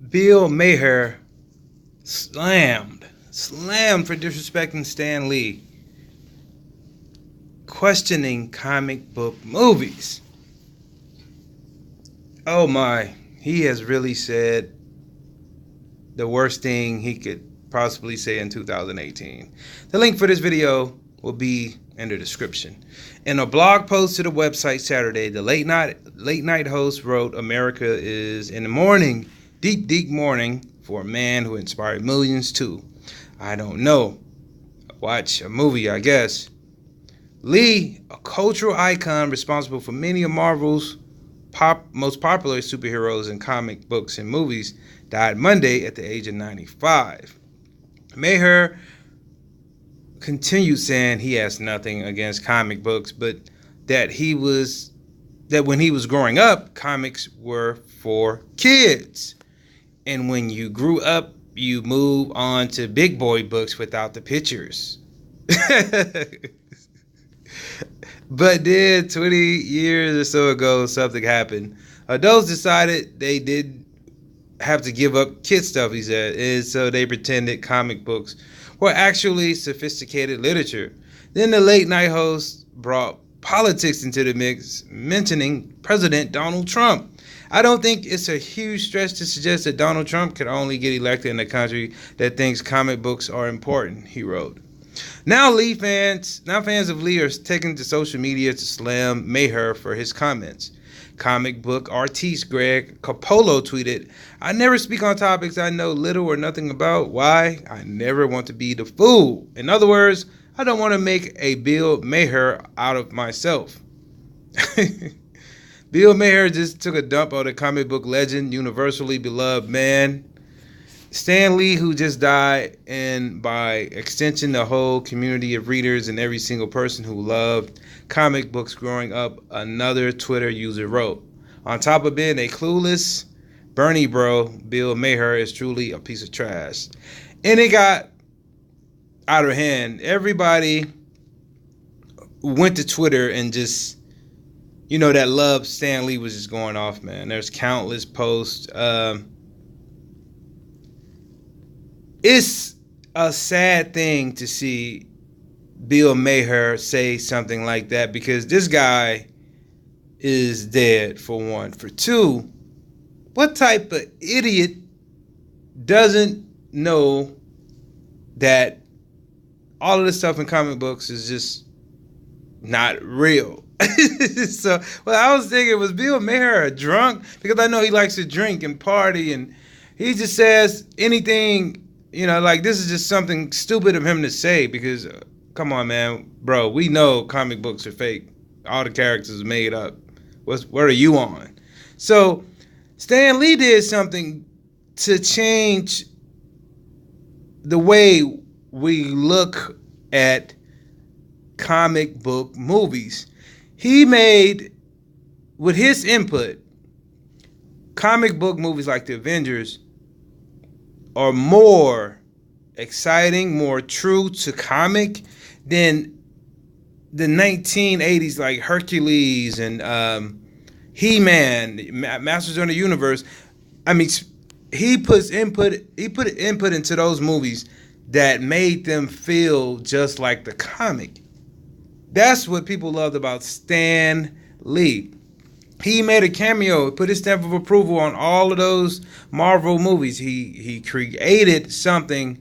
Bill Maher slammed for disrespecting Stan Lee, questioning comic book movies. Oh my, he has really said the worst thing he could possibly say in 2018. The link for this video will be in the description. In a blog post to the website Saturday, the late night host wrote, "America is in the mourning, deep mourning for a man who inspired millions too. I don't know. Watch a movie, I guess." Lee, a cultural icon responsible for many of Marvel's most popular superheroes in comic books and movies, died Monday at the age of 95. Maher continued saying he has nothing against comic books, but that when he was growing up, comics were for kids. And when you grew up, you move on to big boy books without the pictures. But then 20 years or so ago, something happened. Adults decided they did have to give up kid stuff, he said, and so they pretended comic books were actually sophisticated literature. Then the late night host brought politics into the mix, mentioning President Donald Trump. "I don't think it's a huge stretch to suggest that Donald Trump could only get elected in a country that thinks comic books are important," he wrote. Now fans of Lee are taking to social media to slam Maher for his comments. Comic book artiste Greg Capullo tweeted, "I never speak on topics I know little or nothing about. Why? I never want to be the fool. In other words, I don't want to make a Bill Maher out of myself." Bill Maher just took a dump on the comic book legend, universally beloved man Stan Lee, who just died, and by extension the whole community of readers and every single person who loved comic books growing up, another Twitter user wrote. "On top of being a clueless Bernie bro, Bill Maher is truly a piece of trash." And it got out of hand. Everybody went to Twitter and just, that love Stan Lee was just going off, man. There's countless posts. It's a sad thing to see Bill Maher say something like that, because this guy is dead, for one. For two, what type of idiot doesn't know that all of this stuff in comic books is just not real? So, I was thinking, was Bill Maher a drunk? Because I know he likes to drink and party, and he just says anything. This is just something stupid of him to say, because, come on, man, bro, we know comic books are fake. All the characters are made up. What are you on? So, Stan Lee did something to change the way we look at comic book movies. He made, with his input, comic book movies like The Avengers are more exciting, more true to comic than the 1980s, like Hercules and He-Man, Masters of the Universe. I mean, he put input into those movies that made them feel just like the comic. That's what people loved about Stan Lee. He made a cameo, put his stamp of approval on all of those Marvel movies. He created something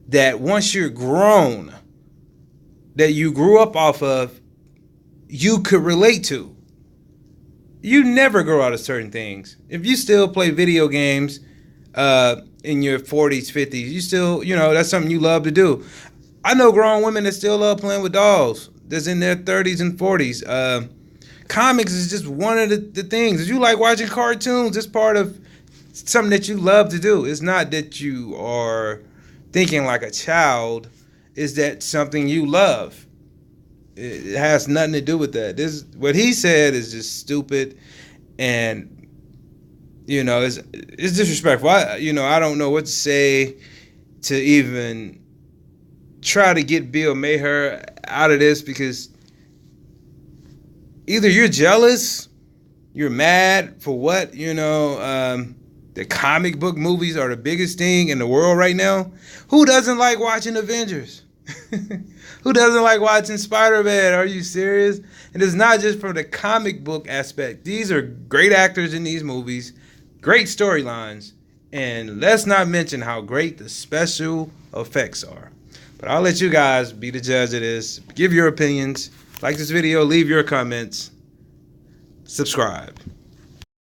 that once you're grown, that you grew up off of, you could relate to. You never grow out of certain things. If you still play video games in your 40s, 50s, you still, that's something you love to do. I know grown women that still love playing with dolls that's in their 30s and 40s. Comics is just one of the things. If you like watching cartoons, it's part of something that you love to do. It's not that you are thinking like a child. It's that something you love. It has nothing to do with that. What he said is just stupid, and it's disrespectful. I don't know what to say to even try to get Bill Maher out of this, because either you're jealous, you're mad for what, The comic book movies are the biggest thing in the world right now. Who doesn't like watching Avengers? Who doesn't like watching Spider-Man? Are you serious? And it's not just from the comic book aspect. These are great actors in these movies, great storylines, and let's not mention how great the special effects are. But I'll let you guys be the judge of this. Give your opinions. Like this video, leave your comments. Subscribe.